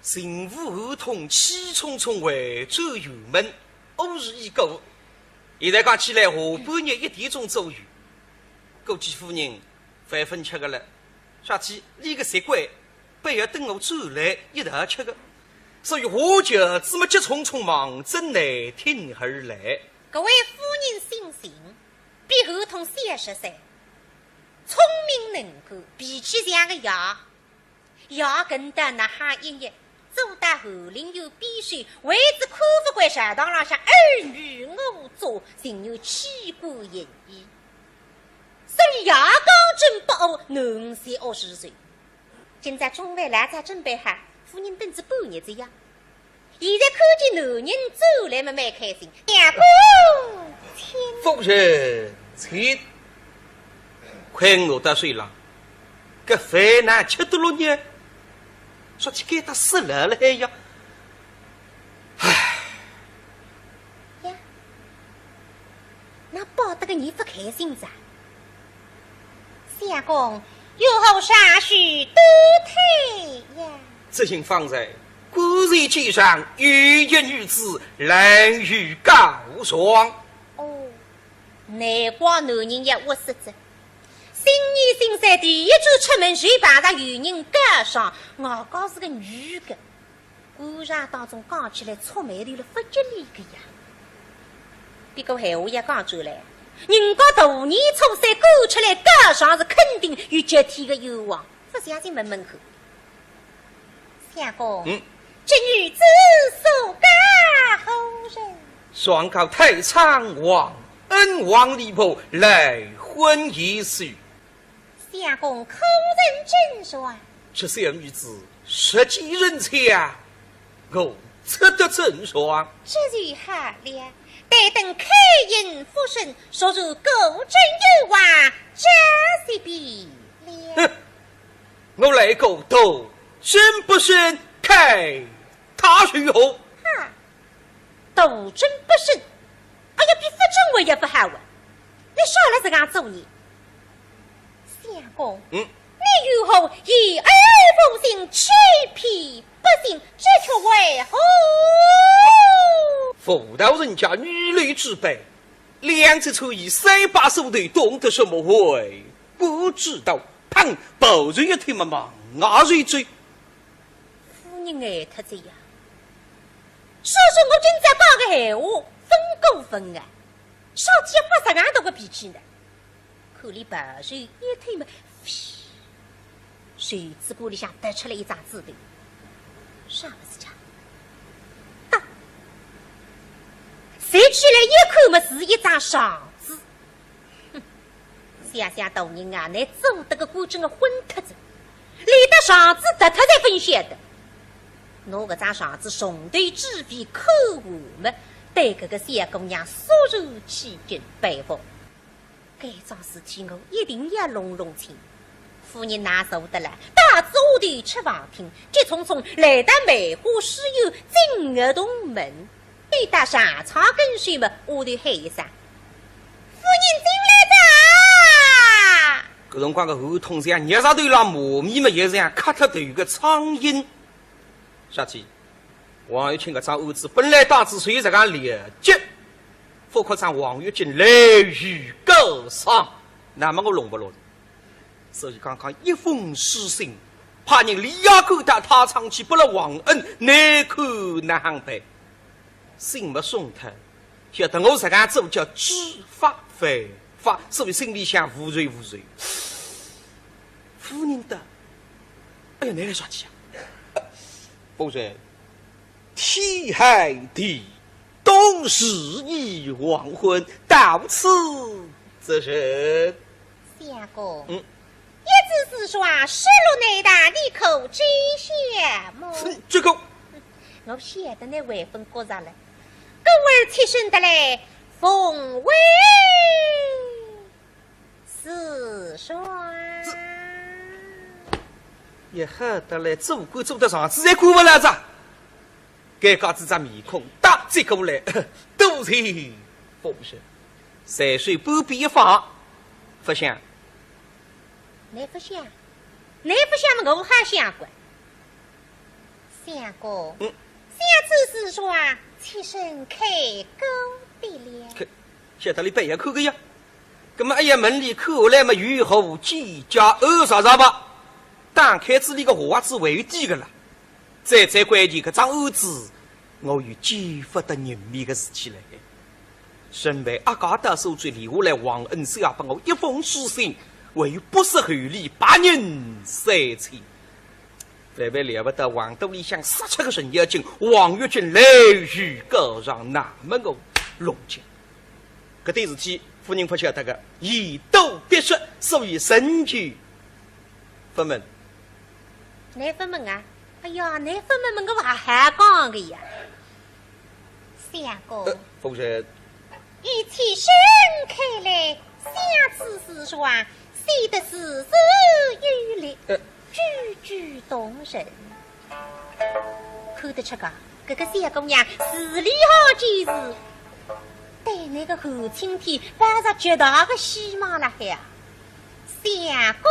神父后通气冲冲回走油门，5日已过。现在讲起来，下半日1点钟左右，估计夫人饭分吃个了。下去你个习惯，不要等我走来一道吃个。所以我就这么急匆匆忙真来听而来。各位夫人心性比后通30岁，聪明能干，脾气像个鸭，鸭跟得那哈一日，走到后林有必须，为子看不惯食堂上向儿女我做，竟有欺过言语。所以牙膏真不恶，能些20岁。今朝中饭来才准备好，夫人等至半日这样。现在看见男人走来嘛，蛮开心。娘姑，夫人，请，快我打睡了。这饭哪吃得了呢？说起给他死了了还呀？唉，呀，那抱得个你不开心噻？相公，有后啥许多退呀？这行方才果然街上有一女子来与告状。哦，难怪男人也我死着。新年新三第一周出门就碰上有人告状，我讲是个女的，故事当中讲起来粗眉头了不吉利个呀。别个闲话也讲出来，人家大年初三过出来告状是肯定有集体的有望，不相信问问看。相公，这女子所告何人？双告太仓王恩王离谱来婚一事。相公口人真说，这小女子实际人才啊，我测得真爽。这就好了，待等开营复审，说如果真有话，这是必了。我来个斗，真不审开他如何？哈，斗争不审，哎呀，比不准我也不好啊！你少来这样做你。相公，你如何以儿奉行，欺骗不行，这却为何？妇道人家女泪之辈，两只出以3把手的，懂得什么会？不知道，旁抱人一听嘛忙啊瑞追。夫人爱他这样，说我今朝讲个闲话，分过分啊！少见不10样多个脾气呢。口里把手一推嘛，手指玻璃上得出来一张字头，啥不是讲？当，谁起来一看嘛是一张上字。哼，想想大人啊，你做得个古镇个昏特子，连得上字得他才分晓得。拿个张上字从头至尾口话嘛，对这个小姑娘肃如起敬佩服。该桩事体我一定要弄清。夫人哪受得了？大致我头吃房厅，急匆匆来到梅花诗友进儿洞门，对到上床跟随嘛，我头喊一声：“夫人进来吧！”搿辰光个后通像捏上头浪磨米嘛，也像磕脱头个苍蝇。下去，王玉清个张案子本来大致随着个了结。副科长王玉金来与告上，那么我弄不弄？所以刚刚一封书信，怕人李亚狗到他长期不了忘恩，难看难行办。信没送他，晓得我这个做叫知法犯法，所以心里想无罪无罪。夫人的，哎呀，你来说起啊！夫人，天海地。东市已黄昏，到此则是。相公，一字是说失落内大，你可知晓么？这个，我晓得你为分过上了，各位贴身的来，奉为是说。也好得来，做官做得上，自然过不了着。该嘎子张面孔打这过来，都是不是山水不必一放，不想。你不想，你不想嘛，我还想过。相公，下次是说起身开沟的了。晓得你背下口个呀？那么哎呀，门里口来么雨后几家啥吧？打开子里个话子为底个了。再关键个张儿子，我有激发的人命个事情来。身为阿嘎达手最留下来皇恩手也帮我一封书信，为不识厚礼，把人三千。万万料不得王都里向杀出个神妖精，王月军来与告上那么个龙江。搿对事体夫人不晓得个，以斗必说，所以神去分门。哪分门啊？哎呀，哪分门我还讲个呀？相公，夫人，一起伸开来，下次是说写的字字有力，句句动人。看得出个，这个小姑娘字里好几字，对那个后青天摆着绝大的希望了呀，相公。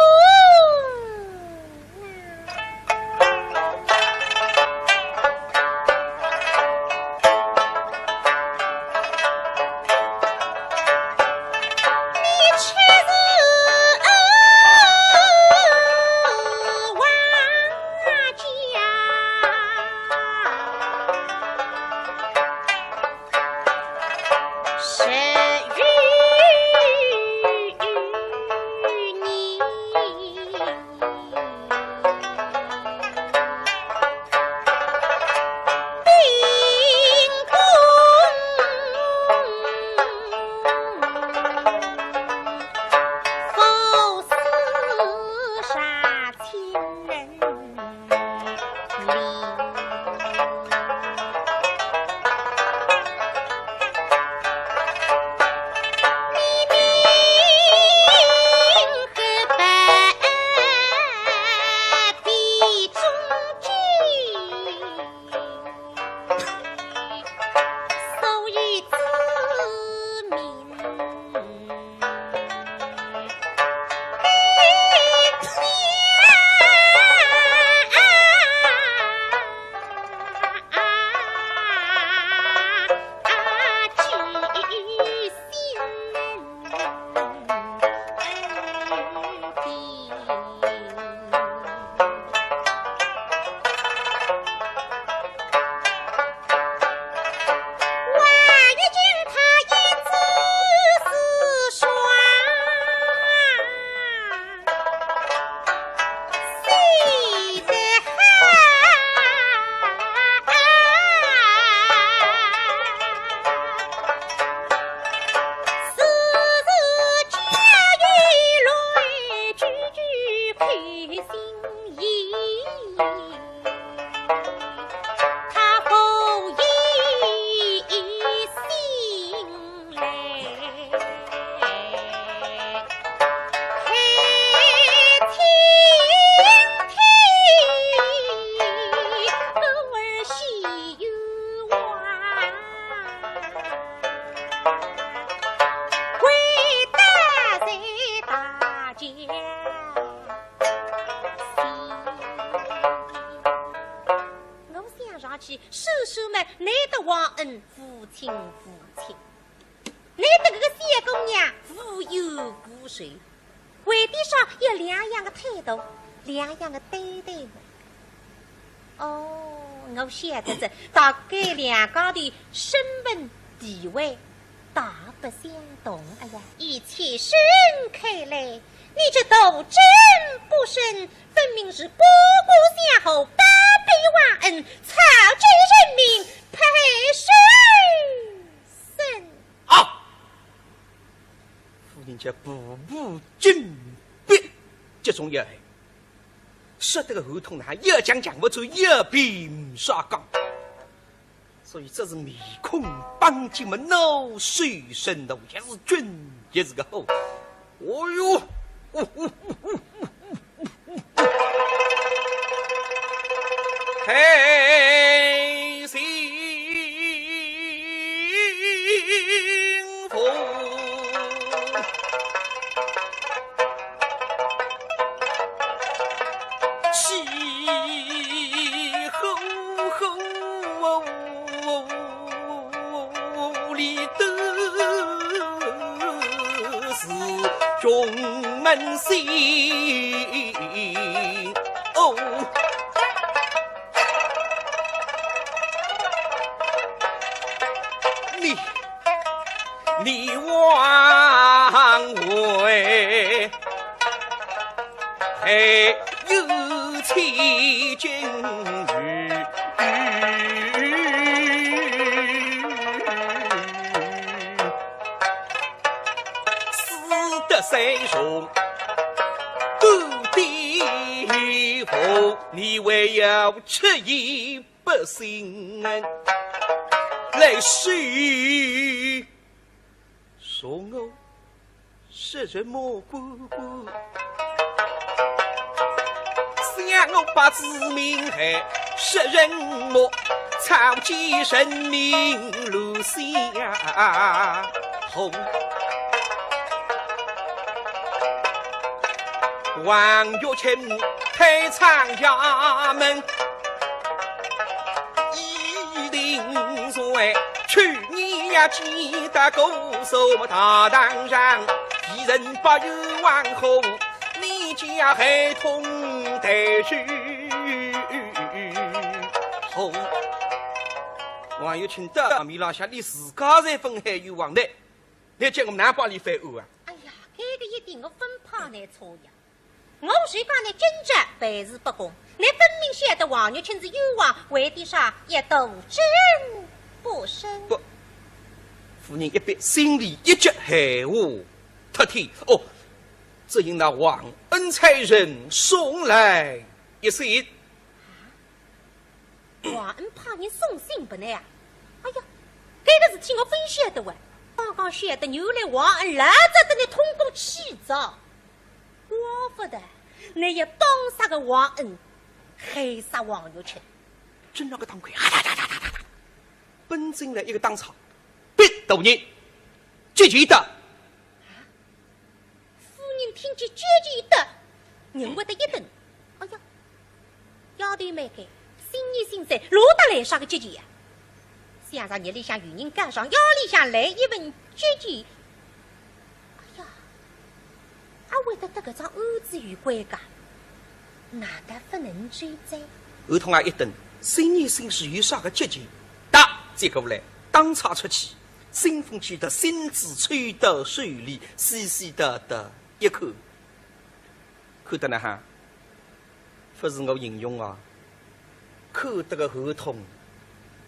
叔叔们难得忘恩父亲，难得这个小姑娘富有富水，为的上有两样的态度，两样的对待嘛。哦，我晓得这大概两家的身份地位大不相同。哎呀，一切伸开来，你这斗争不慎，分明是国相后八辈忘恩，草菅人命，配谁生啊！夫人家步步紧逼，这种也说得个后头呢，一讲讲不出，一并杀岗。所以这是面孔绑进门脑水深的，也是君也是个后。哦哟！嘿，幸福！气候。人心哦。你枉为有妻君语，死得谁雄不地府，你唯有吃一不信来许说我是人蘑菇，想我把子民害是人魔，草菅人命如下红。王玉清开仓衙门，一定说去年呀记得勾手大当上，一人不有王后，你家还同得去后。王玉清的米老下，你自家在分海有王的，你叫我们哪帮里反恶啊？哎呀，这个一定我分怕你错呀！我谁讲你真正办事不公？你分明晓得王玉清是有王，为的啥也斗争不生？不，夫人一边心里一直害我特天哦，只因那王恩差人送来一信。王恩怕人送信不呢呀？哎呀，这个事体我分晓得喂，刚刚晓得原来王恩来着的你通过起早，我不得，你也当杀个王恩，害杀王玉清，真那个当亏奔进来一个当场，别斗人，积极的。夫人听见积极的，人会得一顿。哎呀，丫头没给。心意心塞，罗得来啥个积极呀？想让日里向与人赶上，腰里向来一份积极。哎呀，阿为得这张案子有关噶，哪得不能追责？儿童啊一等，心意心事有啥个积极？打接过来，当场出气，新风起的心子吹到水里，细细的一口，看得呢哈，不是我形容啊。看得个合同，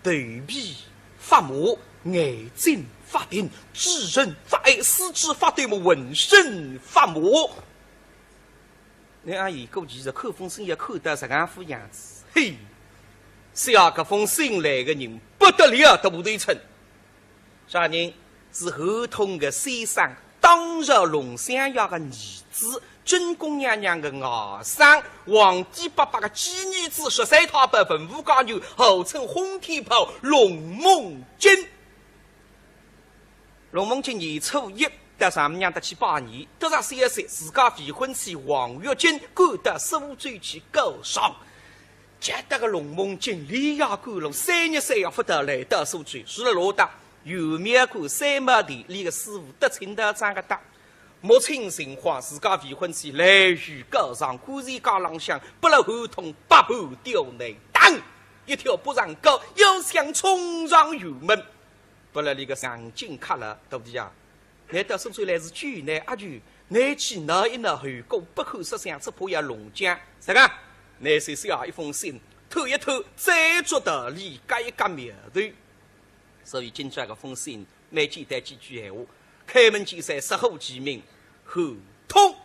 头皮发麻，眼睛发定，指人发癌，四肢发抖么，浑身发麻。你阿姨估计是看封信也看得这样副样子，嘿，写这封信来的人不得了的部队称，啥人是合同的先生，当日龙三爷的儿子。真公娘娘的外甥，皇帝爸爸的继女子，13套百文武高牛，号称轰天炮龙梦金。龙梦金年初一得丈母娘得去拜年，得上3岁，自家未婚妻王玉金赶得苏州去告上。接得个龙梦金连夜赶路，3日3夜不得来到苏州，住了老大，有面馆三毛店里个师傅得请得张个大。母亲心慌，自家未婚妻来于高上，果然高浪向不了合同，八步掉内，当一条不让高，要想冲上油门，不了那个上紧卡了，对不对啊？来到苏州来是巨难阿巨，难去哪一哪后果不可设想，只怕要龙江。啥个？难写下一封信，偷一偷，再做道理，隔一隔苗头。所以今朝这封信，蛮简单几句闲话。开门见山，实后其名，合同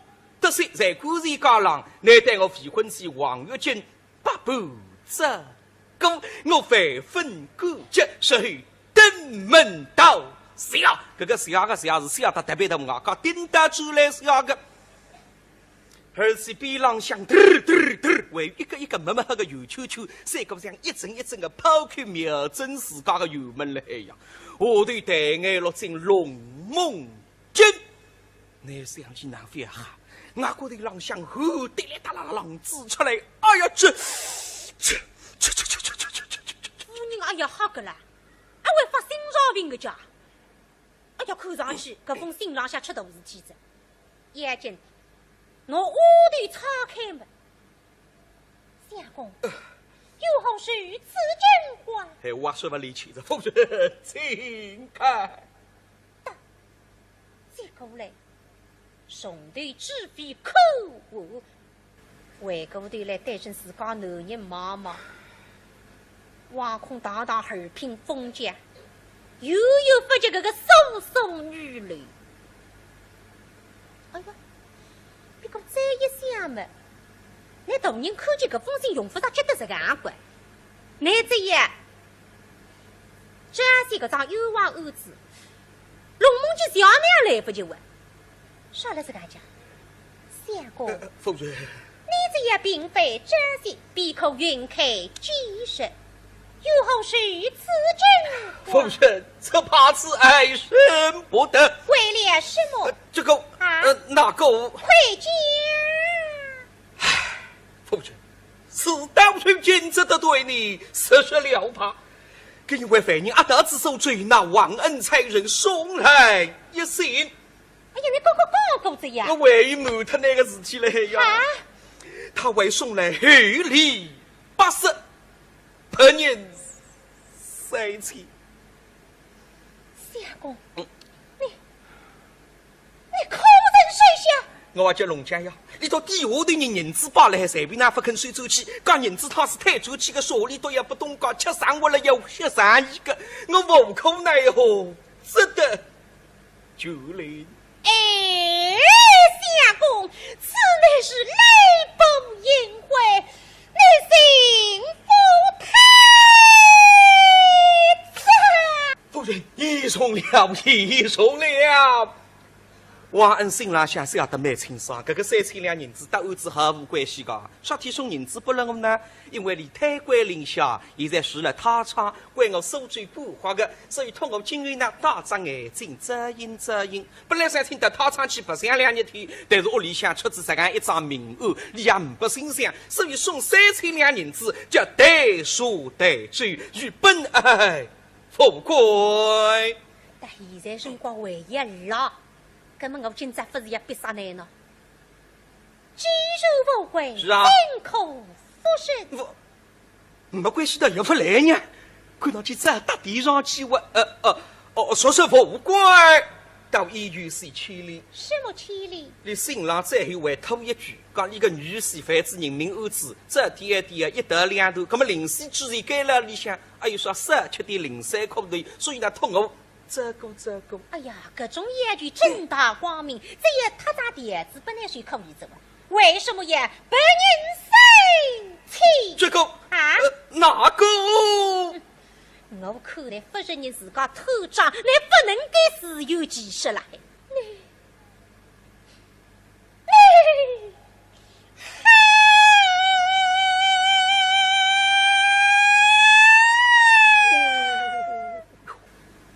得悉在古人家郎，乃待我未婚妻王玉金八步走过，我万分感激，是后登门道谢。这个谢个谢是谢得特别的外高，顶得出来谢个。而且边浪向为一个一个慢慢个油球球，三个像一阵一阵的抛开瞄准自家的油门来呀！我对大眼落进龙梦金，你想起哪飞哈？我觉得浪向后滴哩哒啦浪子出来，哎呀这！夫人哎呀好个啦，还会发心脏病个家！哎呀，看上去搿封信浪向出大事体子，眼睛我屋里岔开门，相公，有何事此真话？哎，我说不离去，这夫人请看。接过来，兄弟只比口误，回过头来对成自家男人妈妈，挖空大大耳品封家，又发觉这个手送女泪。哎呀，别个再一想嘛，那大人看见这封信用不上，觉得是个安管。那这样，这些个张有娃儿子，龙梦就小娘来不及问，啥了是干讲？相公，夫人，你这也并非这些，闭口云开几声，有何事此真？夫人，这怕是爱生不得。为了什么？这个那个快讲！夫人，是当初君子的对你实施了吧？更因为犯人阿德之手追那忘恩才人送来一信。哎呀，你讲这样！我为瞒他那个事情嘞呀，他为送来厚礼80，本人3千。相公，你口人谁想？我叫龙家呀，你到底下头人银子包来，随便拿不肯随走起。讲银子他是太走起个说理都也不懂讲，吃上我了有些上一个，我无可奈何，只得就来。哎，相公，此乃是雷崩宴会，你幸福太子。夫人，义送了，义送了。王恩新郎下是要得蛮清爽，这个3千两银子搭儿子毫无关系噶。啥体送银子不能呢？因为离太官令下，现在除了他差，怪我手嘴不花的，所以通过今日呢大张眼睛遮阴遮阴。本来想听得他唱去不想2日天，但是屋里向出自这样一张明案，也不心想，所以送3千两银子，叫代书代罪与本爱富贵。但现在辰光为一了。那么我今朝不是也必杀难呢？肌肉不回，是啊，心口复生。没关系的，也不来呢。看到去这大地上去我说是富贵，到医院是千里。什么千里？你新郎最后还吐一句，讲你个女婿反子人民儿子，这点一得2头，那么临时居然改了里向，还有说17.03块头，所以呢，托我。这个，哎呀，各种言语正大光明，这也他家点子本来是可以做的，为什么也本人生气？这个哪个？我看来不是你自家偷账，你不能给自由其实来。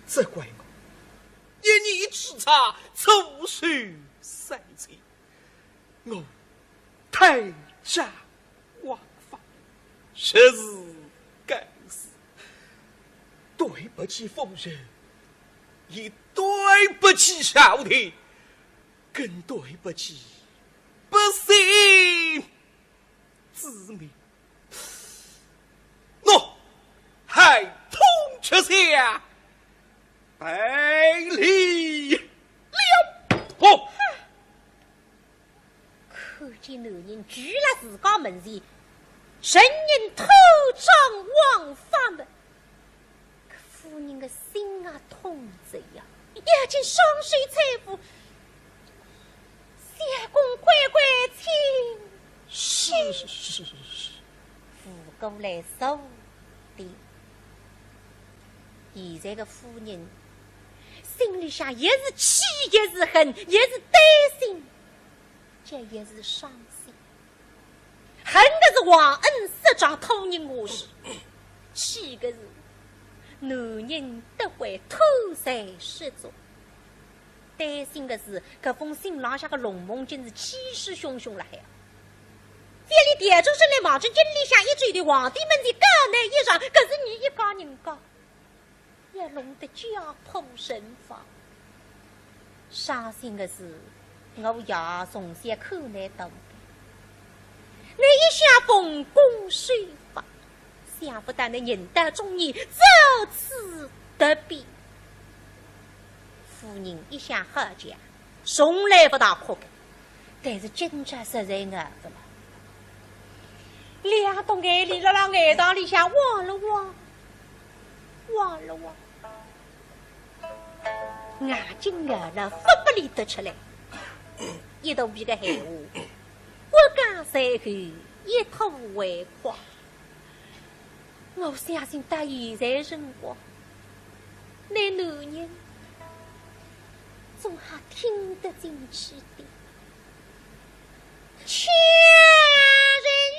这怪我，一念之差，粗许3千，我太诈枉法，实是该死。对不起夫人，也对不起朝廷，更对不起百姓之民。我还通吃下。百里了！看见男人居了自家门前，神人偷账枉法门，夫人的心啊痛着呀，眼睛双手搀扶，相公乖乖请。是。扶过来手的，现在的夫人。心里想也是气，也是恨，也是担心，这也是伤心。恨的是忘恩失长偷人我事，气的是男人得会偷财失足，担心的是这封信廊下的龙梦真是气势汹汹了还。这里点出身来忙着经历下一追的皇帝们的高难一场，可是你一家人家。也弄得家破人亡。伤心的是，我也从小口难懂，你一下奉公守法，想不到你人到中年如此特别。夫人一向好讲，从来不大可干，但是今朝实在饿不了，两朵眼泪辣眼塘里向汪了汪，汪了汪，眼睛饿了发不里得出来，一肚皮个闲话，我讲随后一吐为快。我相信到现在辰光，那男人总还听得进去的。强人泪。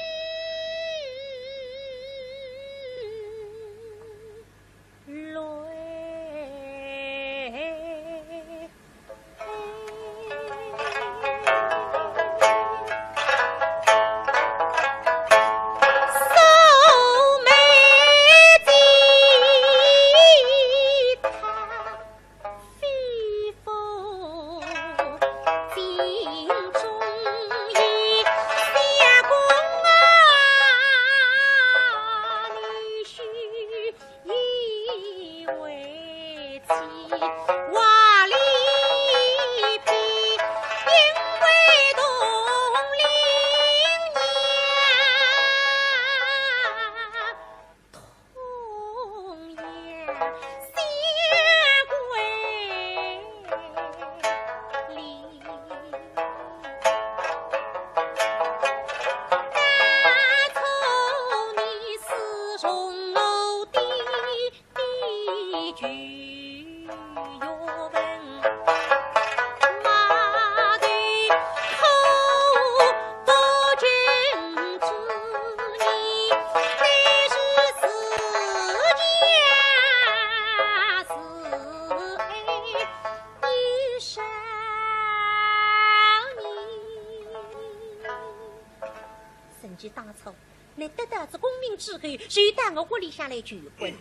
当初你得到这功名之后，就到我屋里向来求婚。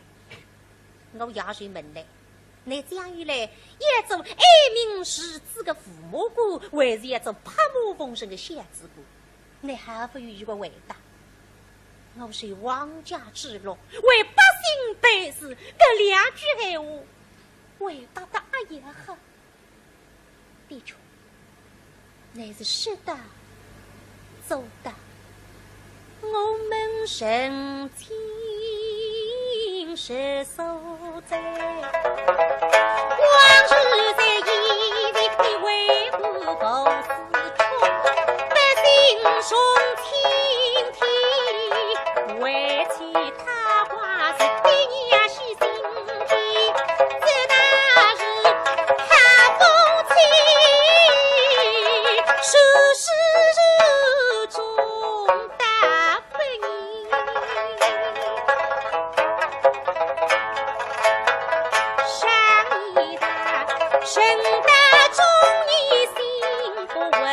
我也就问来，你这样一来，一种爱民识字的父母官，还是一种拍马奉承的小子官？你还不予我回答。我是王家之乐，为百姓办事，这两句闲话，回答的也好。的确，你是说的，做的。我们神经是所在，往日在一地的为不公私通，百姓从亲体，为其他话是对娘牺牲的，这那是他风情，世事中人大中年心不稳，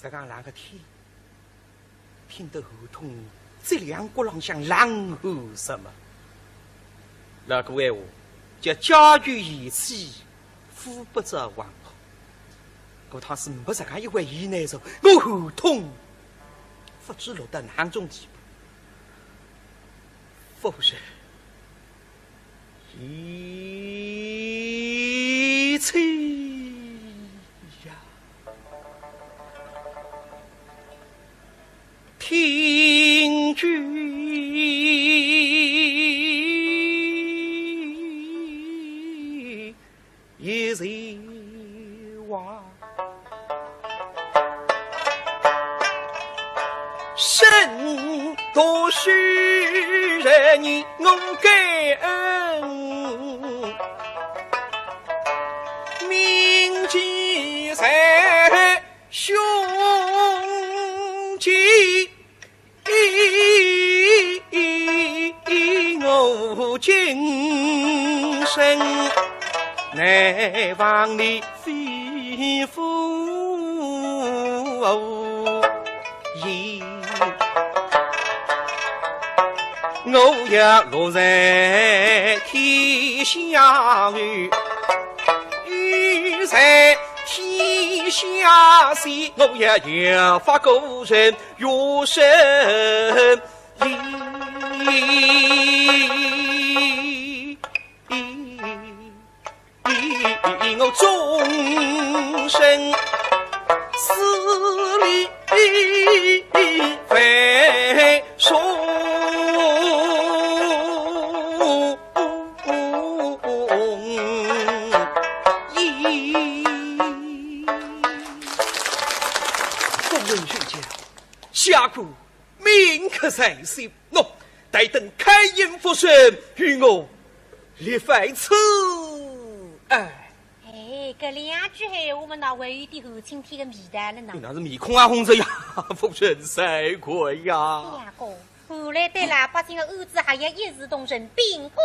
这个那个天，听得后头这两国浪向狼吼什么？那个闲话叫家喻言起，富不着王后。可他是没这样一位姨奶手，我后痛，不知落得哪种地步。夫人，一切。听君一人话，生多虚人你我感恩，铭记在胸前。我今生难忘你肺腑言，我也落在天下雨，雨在天下谁，我也要发个人有生我终身死里非说夫人学家下苦铭刻在心，待等开宴复审，与我立废此案。这两句话，我们那会有点后青天的味道了呢。你那是面孔啊红着呀，夫人谁怪呀？两个，后来对老百姓的儿子还要一视同仁，秉公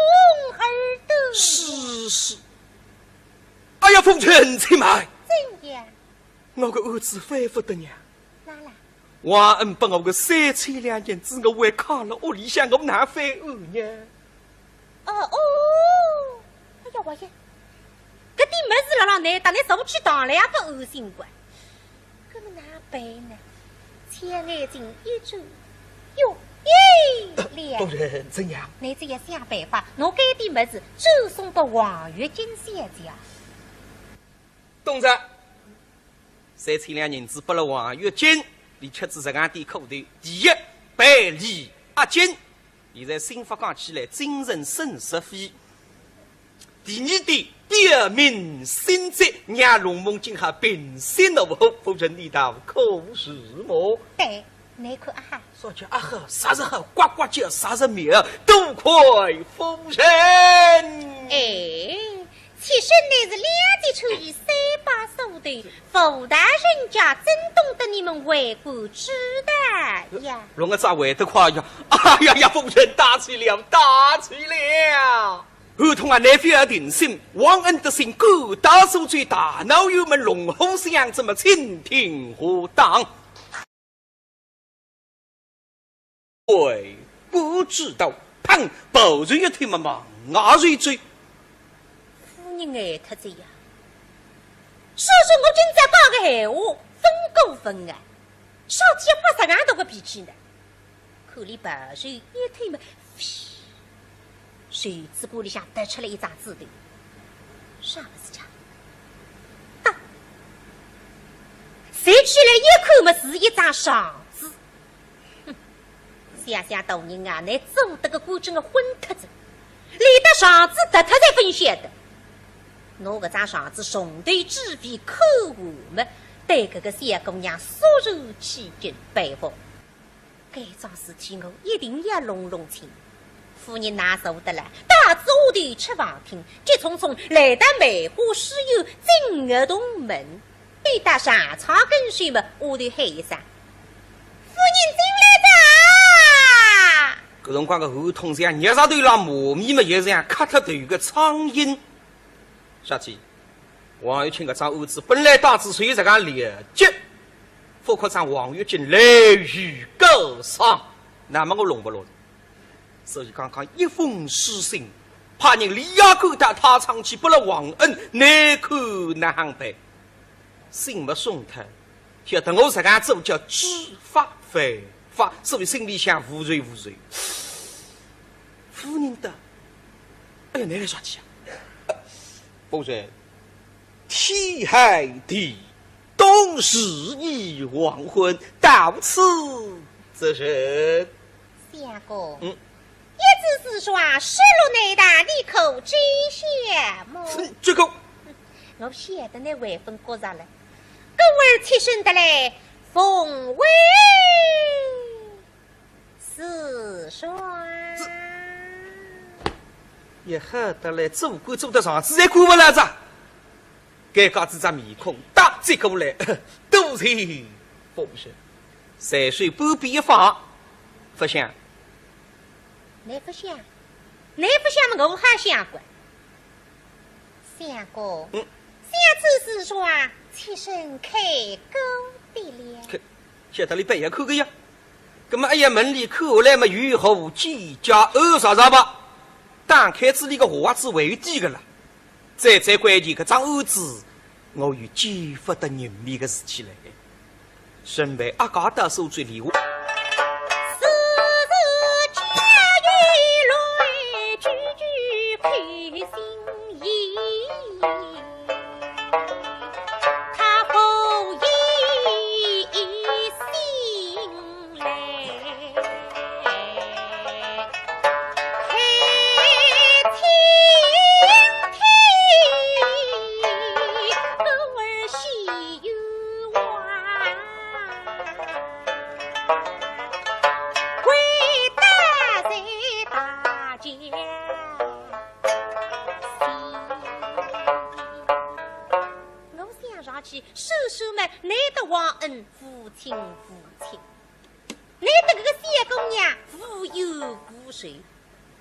而斗。是。哎呀，夫人请慢。怎样？我的儿子反复的呀。哪啦？王恩把我的3千2银子，我还扛了屋里向，我哪反恶呢？哎呀我呀！搿点么子了呢？当你受去当两个恶心怪，搿么哪办呢？千眼睛一转，哟两。夫人怎样？你只要想办法，侬搿点么子就送到王月金小姐。懂着。3千2银子拨了王月金，你吃子这样点口头。第一，办理押金，现在新法讲起来，精神损失费。第二点，表明心迹，让龙梦今下平息怒火，夫人你道可是么？对，你看啊哈，说句啊呵，啥时候呱呱叫，啥时苗，多亏夫人。其实你是两节出于3把手段，傅大人家真懂得你们为国之大呀！龙儿咋会得夸呀？哎呀，夫人大气了，大气了！儿童啊，乃非要定心，王恩德心各大受罪，大脑友们龙红相，怎么蜻蜓何当？喂，不知道，砰！保人一推嘛忙啊瑞追。夫人爱他这样，说我今朝讲个闲话，分过分啊！少天发啥样大个脾气呢？可怜保人一推嘛，谁子锅里向得出来一张纸头，啥不是讲？谁起来一看嘛是一张上纸？哼！想想大人啊，你做得个官军个昏特子，连得上纸得他才分晓得。拿搿张上纸重对纸笔口话么，对搿个小姑娘肃然起敬佩服。该桩事体我一定要弄清。夫人哪受得了？大致下头吃房厅，急匆匆来到梅花诗友进儿童门，对到上床跟随么，下头喊一声：“夫人进来哒！”搿辰光个后筒像热上头浪磨米么，也是像磕脱头个苍蝇。小姐，王玉清搿张案子本来大致属于这个劣迹，副科长王月进雷雨高sang，那么我弄不弄？所以刚刚一封书信，怕人李亚狗带他长期不了忘恩，难看难行白，信没送他，晓得我是干做叫知法犯法，所以心里想无罪无罪。夫人的，哎呀，那个啥气啊？夫人，天海地。冬时已黄昏，到此则是。相公，一直是说失落内大，你可真羡慕。这个，我晓得那位分过啥了，狗儿贴身的嘞，凤尾四双。也好得嘞，做官做得上，自然过不了子。该嘎子张面孔打这过来，都是风声。山水不必一放，不想。你不想嘛，我还想过。相公，下次是说起身开沟的了。晓得你白眼口个呀？那么哎呀，门里口来嘛，雨后几家二啥吧？打开子里个话子为底个了。再关键个张儿子，我与激发的人命个事起来，身为阿嘎达受罪离我。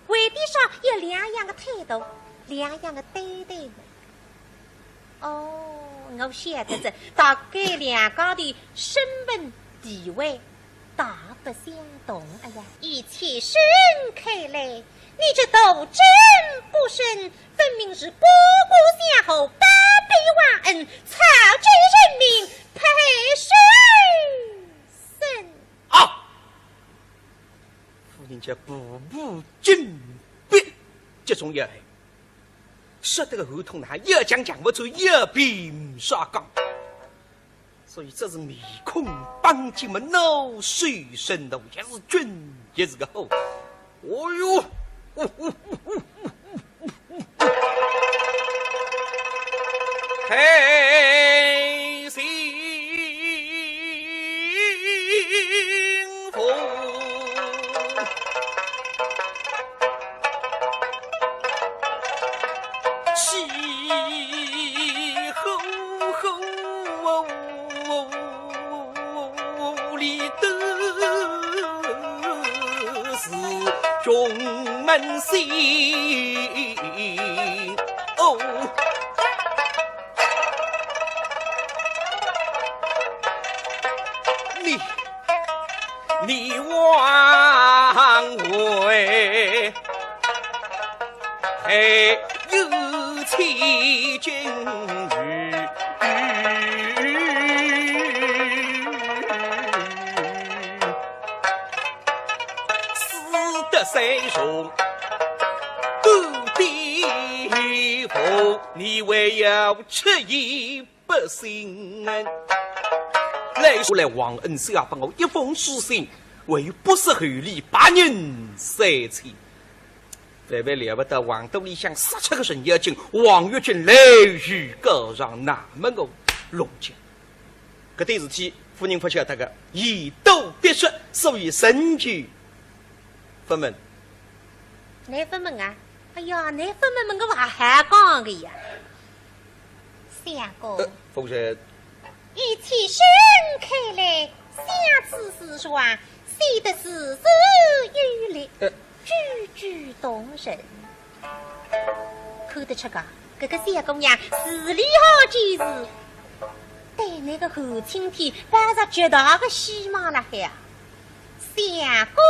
会地上有两样的态度，两样的对待的。哦，我晓得这大概两个的身份地位大不相同。哎呀，一起伸开来，你这斗争不慎，分明是波国相后八百万恩，草菅人民赔谁身啊！人家步步紧逼，这种也说这个合同呢，一讲讲不出，一并杀岗。所以这是面孔绑进么脑水深的，也是军，也是个后。哦哟，嘿，幸福。中门心哦，你枉为还有妻君与三兄不地府，你为要吃一不信来说来王恩是要帮我一封书信，为不是厚礼把人三千。万万料不得王都里向17个人要进，王月军来于高上那么个龙江。搿对事体夫人不晓得个，以斗必说，所以神去分门。哪分门啊？哎呀，哪分门我还讲个呀，相公。夫人，一起伸开来，下次是说写的字字有力，句句动人。看得出个，这个小姑娘字里行间是对那个后青天办着绝大的戏码了还呀，相公。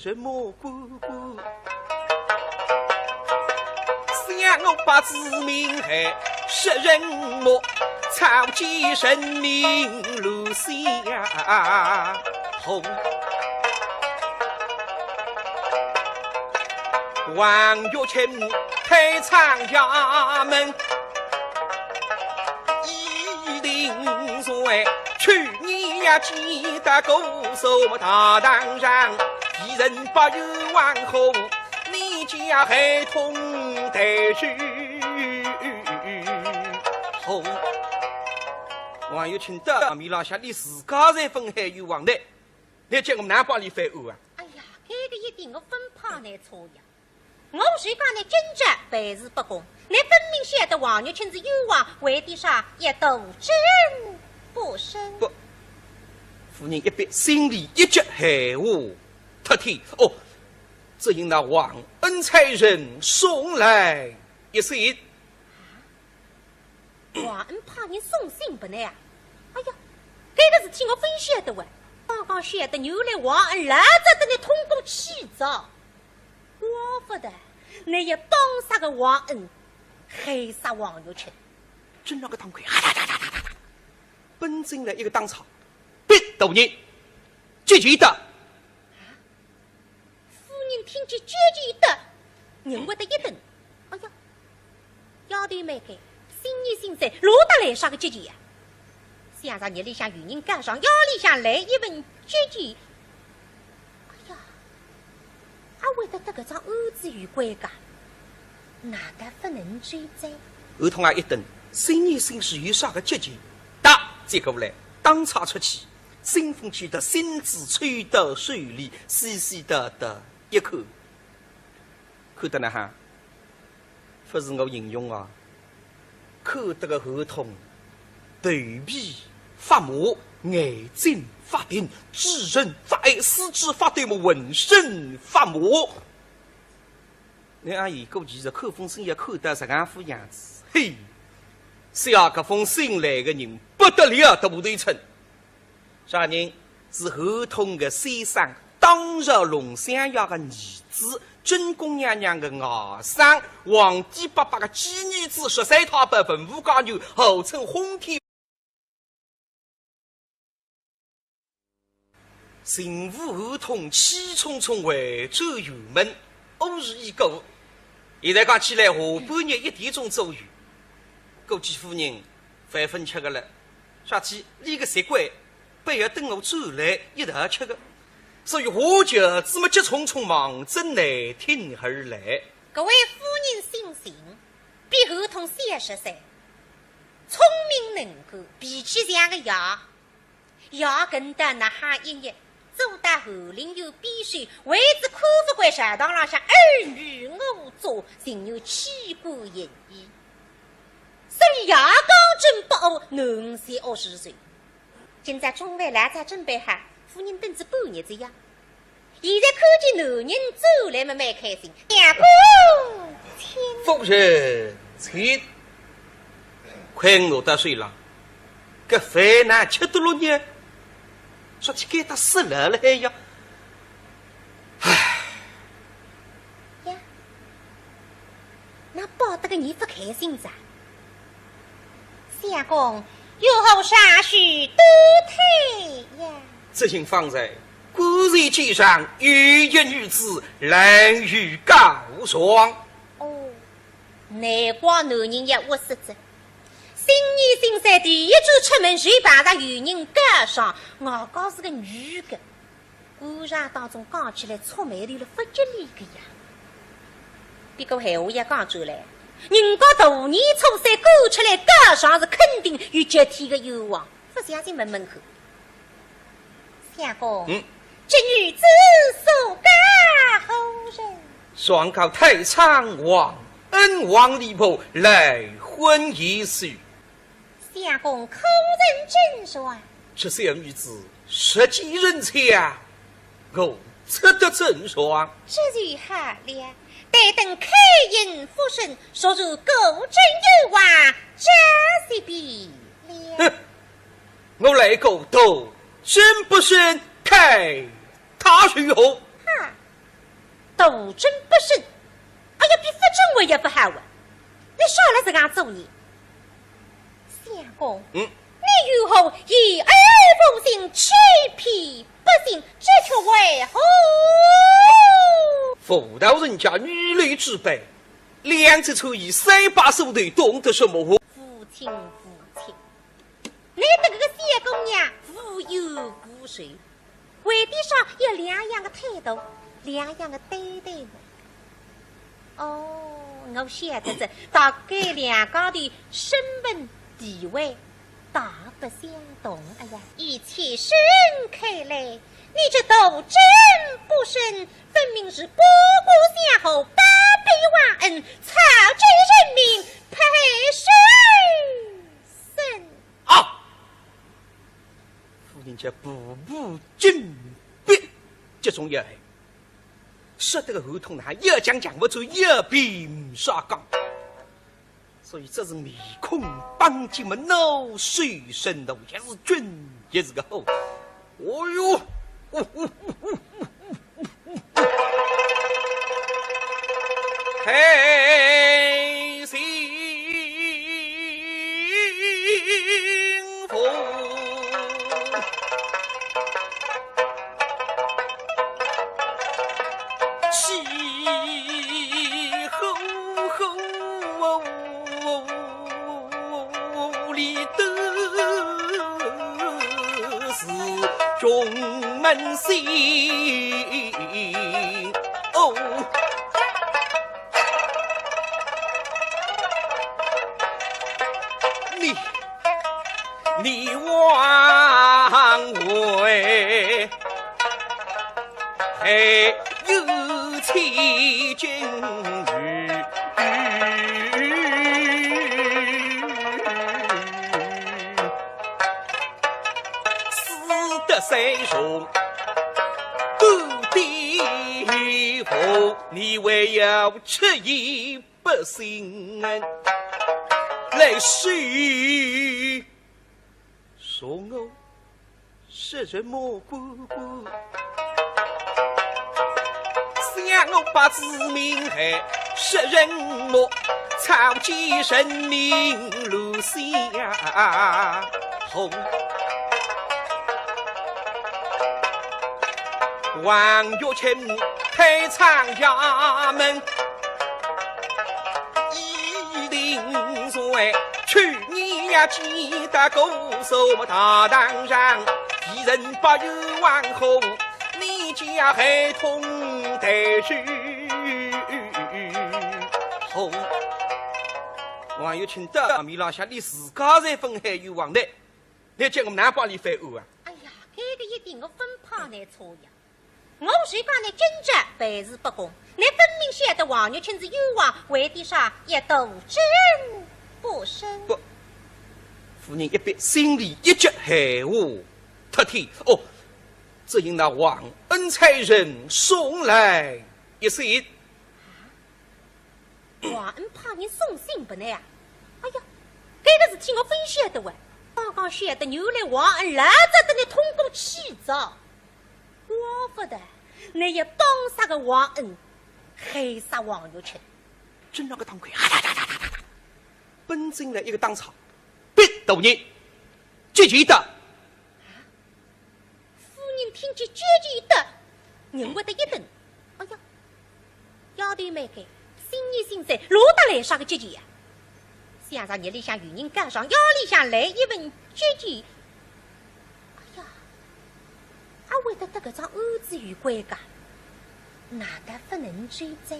人莫过过，想我把子民害，杀人魔，草菅人命如下红。王玉清开仓衙门，一定在去年呀记得勾手大堂上。一人不有王后，你家还同待续后。王有请得米老下，你自家在分海有王的，你叫我们哪帮里翻案啊？哎呀，这个一定我分怕那错呀！我谁讲你真正办事不公？你分明晓得王玉清是有王，为的啥也斗争不生？不，夫人一别心里一句海话。特天哦，只因那王恩差人送来一信。王恩怕人送信不来啊！哎呀，这个事体我分晓得喂，刚刚晓得原来王恩老早等你通过起早，怪不得你要当杀个王恩，害杀王玉清。真那个当亏，奔进来一个当场，别斗人，积极的。听见决绝的，认为的一等，哎呀，要对没给，心意心塞，落得来啥个决绝呀？想让日里向与人赶上，腰里向来一份决绝。哎呀，还为得这个张案子与归家，哪得不能追责？儿童啊一等，心意心是有啥个决绝？打接过来，当场出去，新风起的心子吹到水里，细细的一口，看得那哈，不是我形容啊，看得个合同，头皮发麻，眼睛发顶，指人发癌，四肢发抖么，浑身发麻。你阿姨估计是看封信也看得这样副样子，嘿，下这封信来的人不得了，都不对称。啥人是合同的先生？当日龙三爷的儿子，真公娘娘的外甥，皇帝爸爸的几女子，13套百文武家女，号称轰天。刑部合同气冲冲回州油门，偶日已过。现在讲起来，下半日1点钟左右，估计夫人饭分吃个了，下去你个习惯，不要等我走来一道吃的，所以我就这么急匆匆忙真来听而来。各位夫人心性，比儿童30岁，聪明能干，脾气像个鸭，鸭跟得那哈一日，走到后林有必须，为子苦不归食堂上儿女我做，仍有气骨盈溢。所以牙高真不恶，能些20岁。今在中饭来才准备好，夫人等着半日子呀。现在看见男人走来嘛，蛮开心。娘公，夫人，请快我到水了，这饭难吃得了呢，说起给他死了了呀。唉，呀，那抱得个你不开心噻？相公，有后啥许多退呀？这行方在古人记上有一女子难于告状。哦，难怪男人也我识字。新年新三第一次出门，谁碰上有人告状？我告是个女的，古上当中讲起来粗眉流了不吉利个呀。别个闲话也讲出来。人家大年初三过出来告状是肯定有集体的有望，不相信问问看。相公，这女子所告何人？双告太仓王恩王李婆来婚一事。相公口人真说，这小女子实际人才，我吃得真爽。这就好了。待等开宴复审，说如果真有话，这是必了。哼，我来个斗真不审，开他去后。哈，斗真不审，哎呀，比不准我也不好啊！你少来这样做你，相公，你如何以儿奉行，欺骗不行，这却为何？妇道人家女女之辈，两只出以3把手的，懂得什么？父亲，你这个相公娘无有不随，为的上有两样的态度，两样的对待嘛。哦，我晓得这大概两家的身份地位大不相同。哎呀，一切深开来，你这斗争不慎，分明是波国相后八百万恩，草菅人民配谁生啊！夫人家步步紧逼，这种也说得个后头呢，一讲不出，一并杀岗。所以这是面孔绑紧么脑水深的，也是君也是个后。哦哟！嘿，幸福！气吼吼里都是中门心哦。你枉为有妻君语，死得三兄不地府，你为要吃一不心来许说我是人蘑菇菇，想我把子民害，是人魔草菅人民路相红。王玉清开仓衙门，一定在去年家记得狗手大当上，一人不有往后，你家还同得是后。王有清德米老下，你自家在分海有往的，你叫我们哪帮里反恶啊？哎呀，这个一定我分判来错呀！我谁讲你真正办事不公？你分明晓得王玉清是有王，为的啥也斗争不生？不，夫人一边心里一觉害我特天哦，只因那王恩差人送来一信。王恩怕人送信不呢呀？哎呀，这个事体我分晓得喂，刚刚晓得原来王恩来着的你通过起早，我不得，你也当杀个王恩，害杀王玉清，真那个当亏啊！奔进来一个当场，别斗人，积极的。夫人听见积极的，人会得一顿。哎呀，丫头没给。心意心塞，罗得来啥个积极呀？想让日里向与人赶上，腰里向来一份积极。哎呀，还为得这张儿子与归家，哪得不能追责？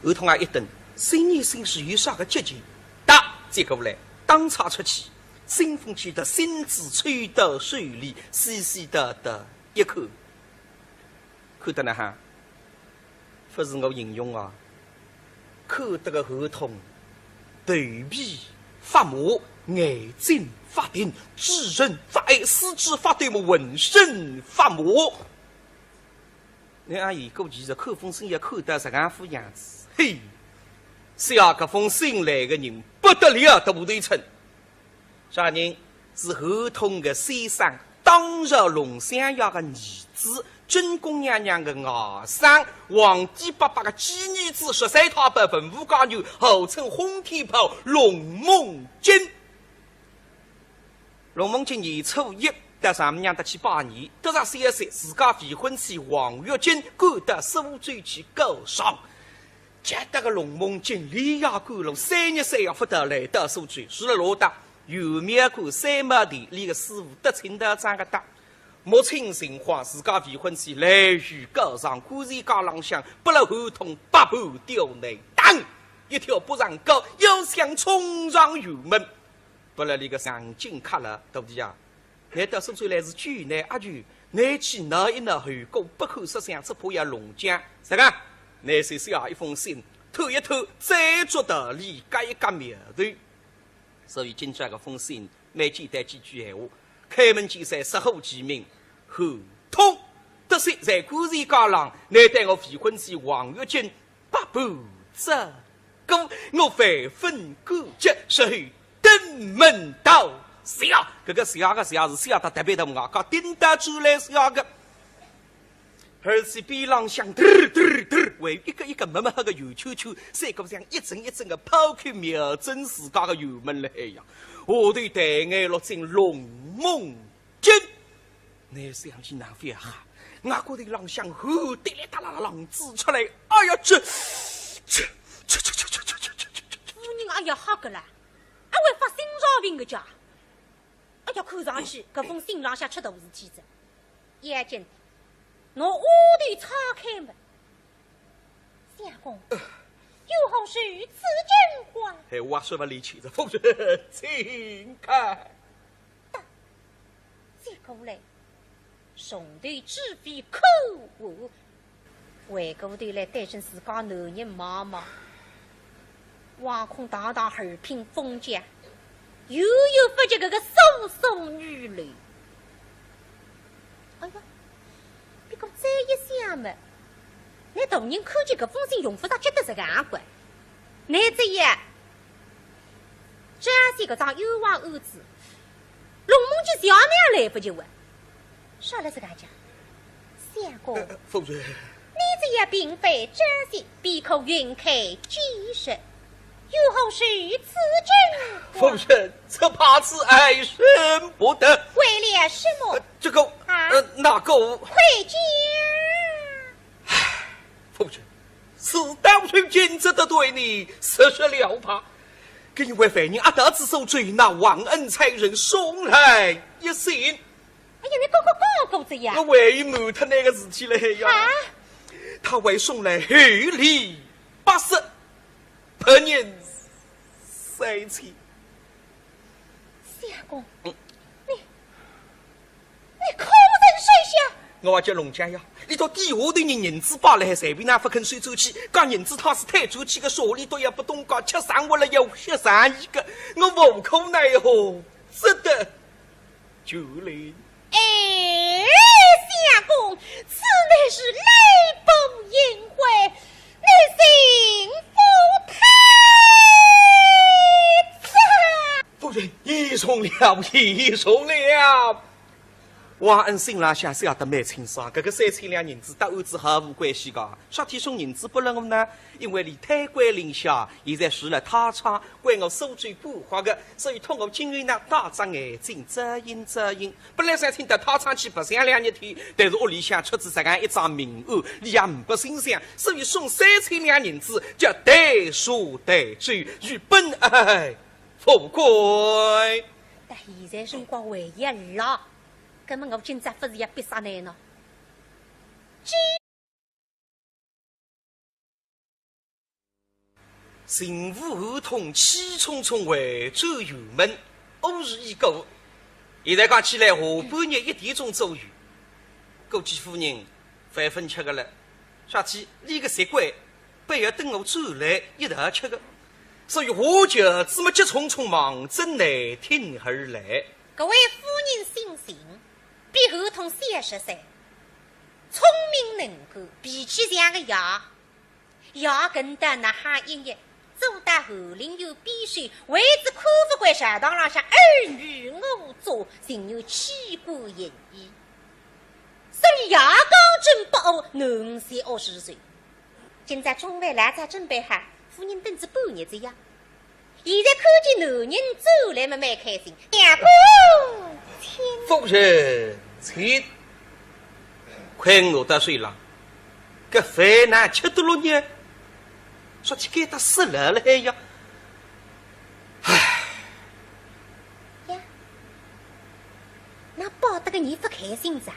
儿童啊一等，心意心事有啥个积极？打接过来，当场出气，新风起的心子吹到水里，细细的一口，看得呢哈，不是我形容啊。看得个合同，头皮发麻，眼睛发定，指人发癌，四肢发抖么，浑身发麻。你阿姨估计是看封信也看得这样副样子，嘿，写这封信来个人不得了的部队称，啥人是合同的先生，当日龙三爷的儿子。真公娘娘的外甥，皇帝爸爸的继女子，13套百文武家女，号称轰天炮龙梦金。龙梦金年初一，得丈母娘得去拜年，得上3岁，自家未婚妻王玉金赶得苏州去告上。接得个龙梦金连夜赶路，3日3夜不得来到苏州，住了老大，有面看三毛地里个师傅得请得长个大。母亲心慌，自家未婚妻来于高上，果然家朗向不了合同，八步掉内，当一条不让高，又想冲上油门，不了那个上紧卡了，徒弟啊！来到苏州来是巨难阿巨，难去哪一哪后宫不可设想，只怕要龙江。啥个？难写下一封信，偷一偷，再做道理，隔一隔苗头。所以今朝这封信，蛮简单几句闲话。开门见山，实后其名，合同得悉在古人家郎，乃待我未婚妻王玉金八步走过，我万分感激，是后登门道谢。这个谢个谢是谢得特别的我讲，顶得出来谢个。而且边浪向嘟嘟嘟，为一个一个慢慢个油球球，三个像一阵一阵个抛开瞄准自家个油门来呀！我对大眼落进龙梦金，你想起哪位啊？我觉得浪向后滴哩哒啦浪子出来，哎呀这！夫人哎呀好个啦，还会发心脏病个家！哎呀，看上去搿封信浪向出大事体子，眼睛。我屋里岔开门，相公，有何事此真话？哎，我说不离去，这夫人请看。接过来，兄弟只非口话，回过头来担心自家男人妈妈，惶恐堂堂二品封家，又不及这个搜送女流。哎呀！别个再一想嘛，那大人看见搿封信用不上，觉得这个样怪。那这一展现搿张有望儿子，龙梦金小娘来不及问，啥了这个讲？相公，夫人，你这也并非展现，必可云开几实。有何事此真？夫人，这怕是爱生不得。为了什么？这个那个快讲！夫人，是当初今次的对你实施了吧？给因为犯人阿德之手追那忘恩差人送来一信。哎呀，你讲狗子呀！我为瞒他那个事体了呀。啊！他为送来厚礼80，本人3千。相公，你口人水下。我话叫龙家呀，你到底下头人银子包来，随便那不肯随走起，讲银子他是太走起个说理都也不懂讲，吃上我了要吃上一个，我无可奈何，只得就来。哎，相公，此乃是雷崩宴会，你幸福太子。夫人，义送了，义送了。王恩新郎下是要得蛮清爽，这个3千两银子和儿子毫无关系的。啥体送银子不能呢？因为离太官令下，现在除了他窗，怪我手嘴不花的，所以托我今日呢大张眼睛遮阴遮阴。本来想请到他窗去白相2天，但是屋里向出自这样一张明案，你也不欣赏，所以送3千两银子，叫代书代酒与本爱富贵。但现在辰光为一老。那么我今朝不是也必杀难呢？新妇合同气冲冲回转院门，5日已过。现在讲起来，下半日1点钟左右，估计夫人饭分吃个了。啥体立个习惯，不要等我转来一道吃个。所以我就这么急匆匆忙真难听而来。各位夫人心性。比合同30岁，聪明能干，脾气像个鸭，鸭跟得那哈一日，做得后领有必须，为之苦不归食堂上向尔虞我诈，竟有欺过言语。所以牙高真不恶，能些20岁。今朝中饭来早准备好，夫人等至半日子呀。现在看见男人走来嘛，蛮开心。两个夫人，请快我得睡了。这饭哪吃得了呢？说起给他死了了呀！唉呀，那抱得个你不开心噻？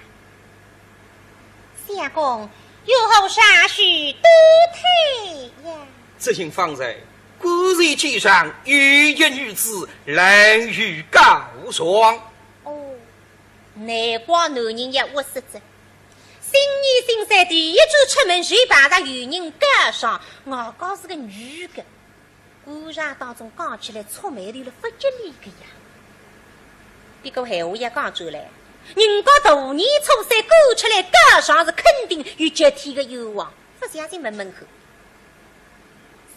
相公，有后啥许多退呀？这行方才。古人街上有一女子来与告状。哦，难怪男人也窝死着。新年新三第一周出门就碰上有人告状，我讲是个女的，古上当中讲起来粗眉头了不吉利个呀。别个闲话也讲出来，人家大年初3勾出来告状是肯定有集体的有望，不相信问问看。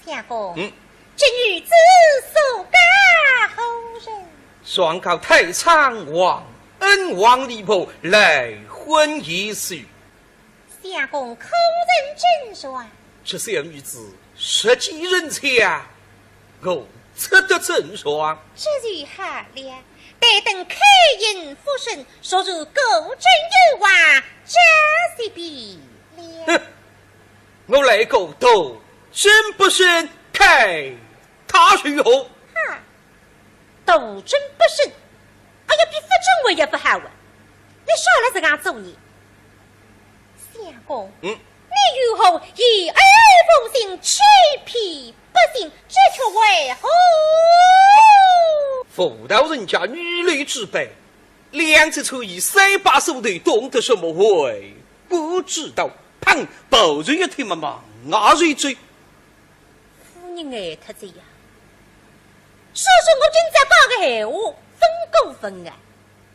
相公。这女子所告后人，双告太仓王恩王离谱，来婚一事。相公口人真说，这小女子实际人才，我测得真爽。这就好了，待等开营复审，说如果真有话，这是必了。我来个斗，审不审开？他如何？哈，斗争不胜，哎呀，比不准我也不好啊！你少来这样做孽，相公，你如何以耳奉行，欺骗不行，这却为何？妇道人家女泪之辈，2次出以3把手头，懂得什么会？不知道，砰！抱人一推嘛嘛，牙瑞追。夫人爱他这样。说我今朝讲个闲话，分过分啊！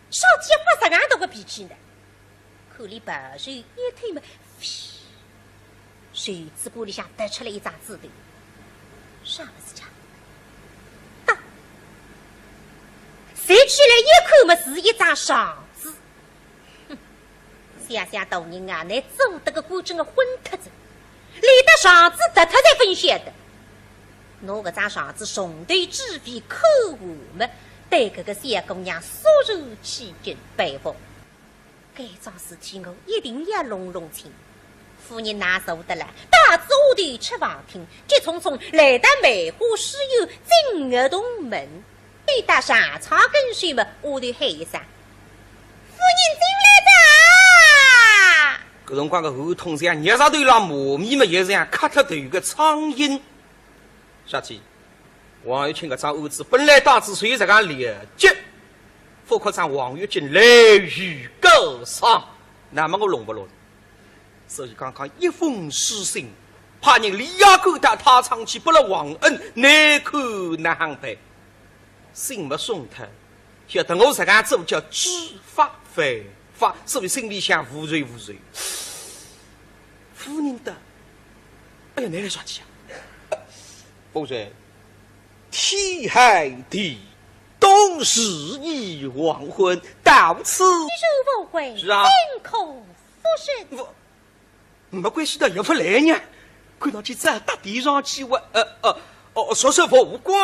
少天不10样多个脾气呢。口里把手一推嘛，手指玻璃上突出来一张字头，啥不是讲？打！谁起来一看嘛，是一张上字。哼！想想大人啊，你做得个古镇个混秃子，连得上字突突才分晓得。拿个张上子重对纸笔口话么，对这个小姑娘肃然起敬佩服。该桩事体我一定要弄清，夫人拿手的了，大致我的吃房厅，急匆匆来到梅花石油正儿洞门，对到下场跟随嘛，我就喊一声：“夫人进来哒！”搿辰光个后筒像热上头浪磨米嘛，也是像磕脱头个苍蝇。小姐，王玉清搿张案子本来大致随这个劣迹，副科长王玉金来于高尚，那么我弄不弄？所以刚刚一封书信，怕人李亚狗带他上去不了皇恩，难看难行办。信没送脱，晓得我这个做叫知法犯法，所以心里想无罪无罪。夫人的，哎呀，你来说起啊！夫人，天海地东时已黄昏，到此你手不回，是啊进口夫人。没关系的，也不来呢。看到去这大地上去，说说不乖，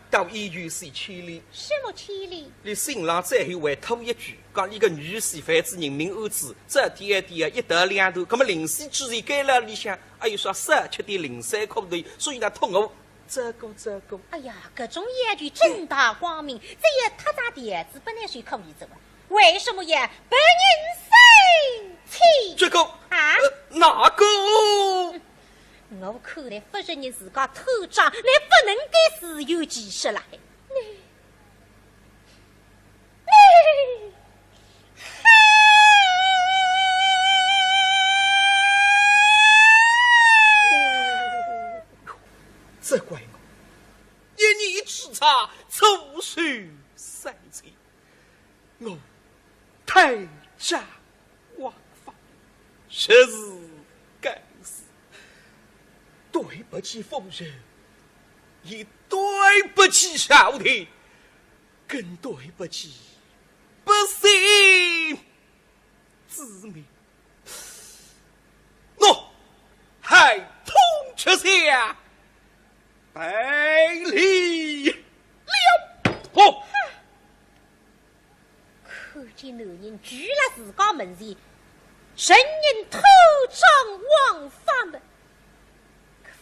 到医院是千里。什么千里？你新郎最后还吐一句，讲一个女婿犯子人命案子，这点一头两头，那么临死之前该了里向，还有说17.03块头，所以呢，痛我这个。哎呀，各种言语正大光明，这也太大点子，本来是可以走啊，为什么呀？本人生气。这个啊？哪个？我看来不是你自家偷账，你不能给自由其事来。责怪我一念之差，粗手三寸，我太诈枉法，实是该死。对不起夫人，也对不起朝廷，更对不起百姓之民。我还通吃下百里了。看见男人举了自家门前，神人偷账枉法们，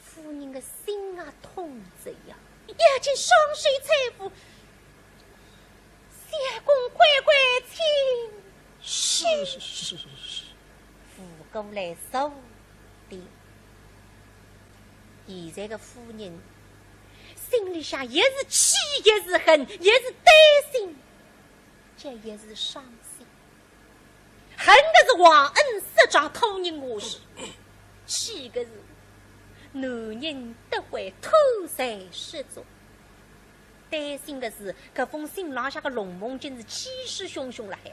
夫人的心啊痛着呀，眼睛双手搀扶，相公乖乖请。是。扶过来手的，现在的夫人心里想也是气，也是恨，也是担心，这也是伤心。恨的是忘恩失账偷人我事，气的是男人得会偷财失足，担心的是这封信朗下个龙梦真是气势汹汹了呀。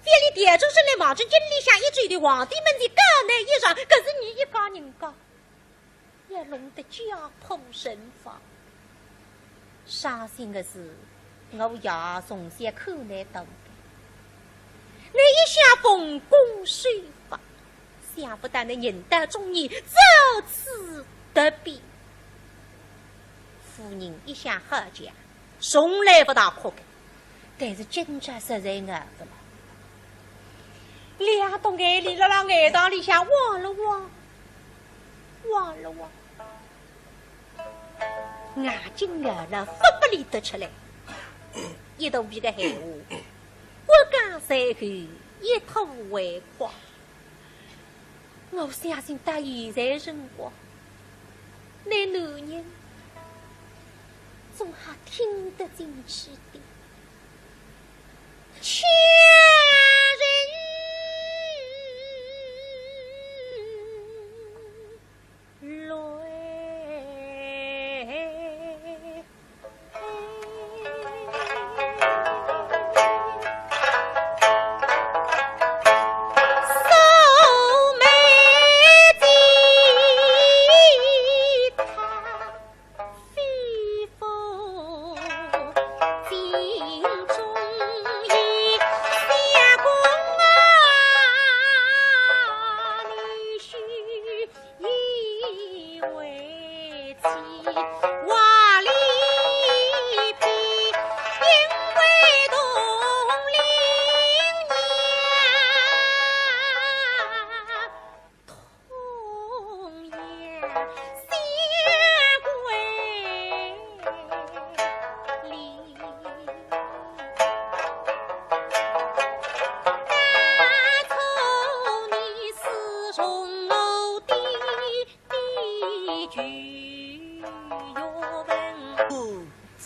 这里点钟生来忙着经历下一追的皇帝们的高难一上，可是你一家人家也弄得家破人亡。伤心的是我也从小看来懂的，你一下奉公守法，想不到你人到中年就此得病。夫人一向好讲，从来不大哭的，但是今朝实在挨不了。两道眼泪辣眼堂里向望了望，眼睛热了不里得出来，一头皮个闲话，我讲随后一吐为快。我相信到现在辰光，那男人总还听得进去的。劝人泪。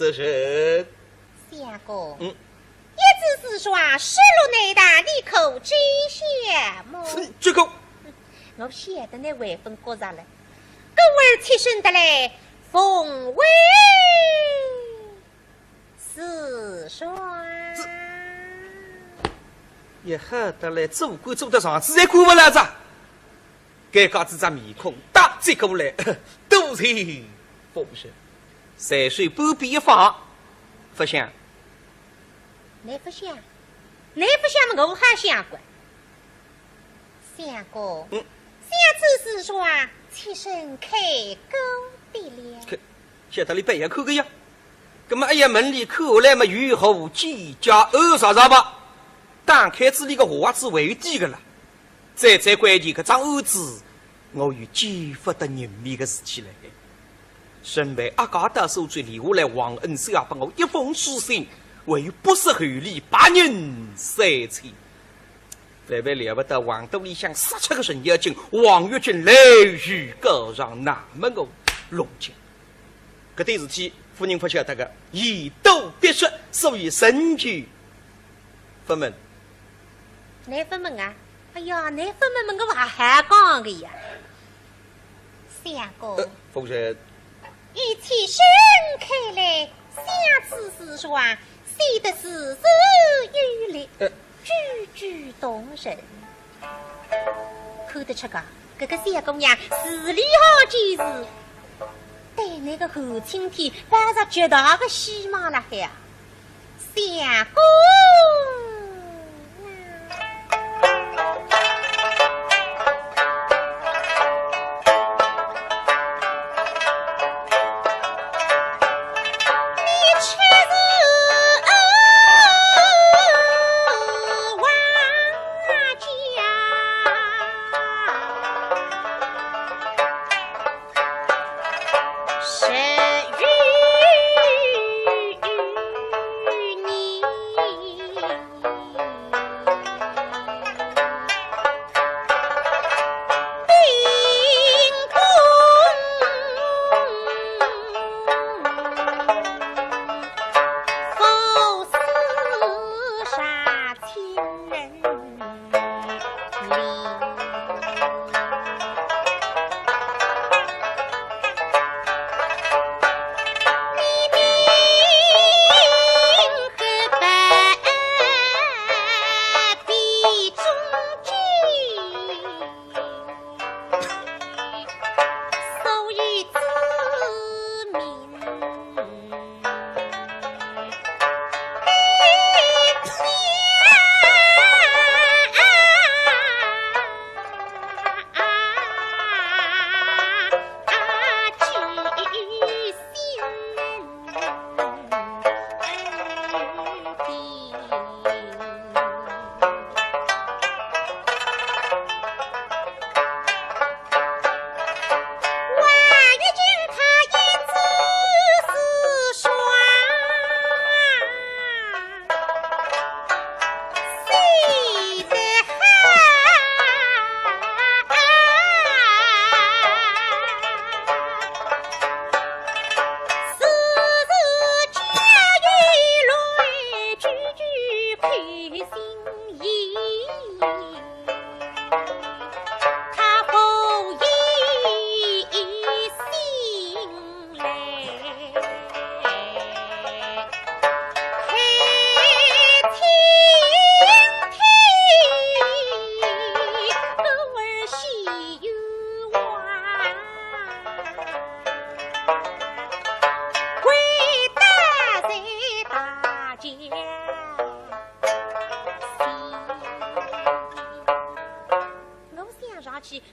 这是相公，嗯，一只是说失落内大，你可真羡慕。这个我晓得那外分过啥了，狗儿贴身的嘞，凤尾四双。也好得嘞，做官做得上，自然过不了账。该嘎子张面孔打这过来，都是风声。山水半边一放，不想。你不想，你不想嘛，我还想过。相公，下次是说起身开沟的了。晓得你白眼口个呀？那么哎呀，门里口来嘛，雨后几家啥吧？打开子里个话子为底个了。再关键个张儿子，我有激发的人命个事体来。身为阿嘎达手最留下来皇恩手也帮我一封书信，为不识厚礼，把人三千。万万料不得黄都里向17个人妖精，王月军来于高上那么个龙井。搿对事体，夫人不晓得个，以都必说，所以神去分门。哪分门啊？哎呀，哪分门我还讲个呀。相公，夫人，一起盛开来，下次是说写的字字有力，句句动人。看得出个，这个小姑娘实力好件事，对那个后青天摆着绝大的希望了海呀，相公。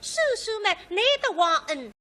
叔叔们，来得忘恩。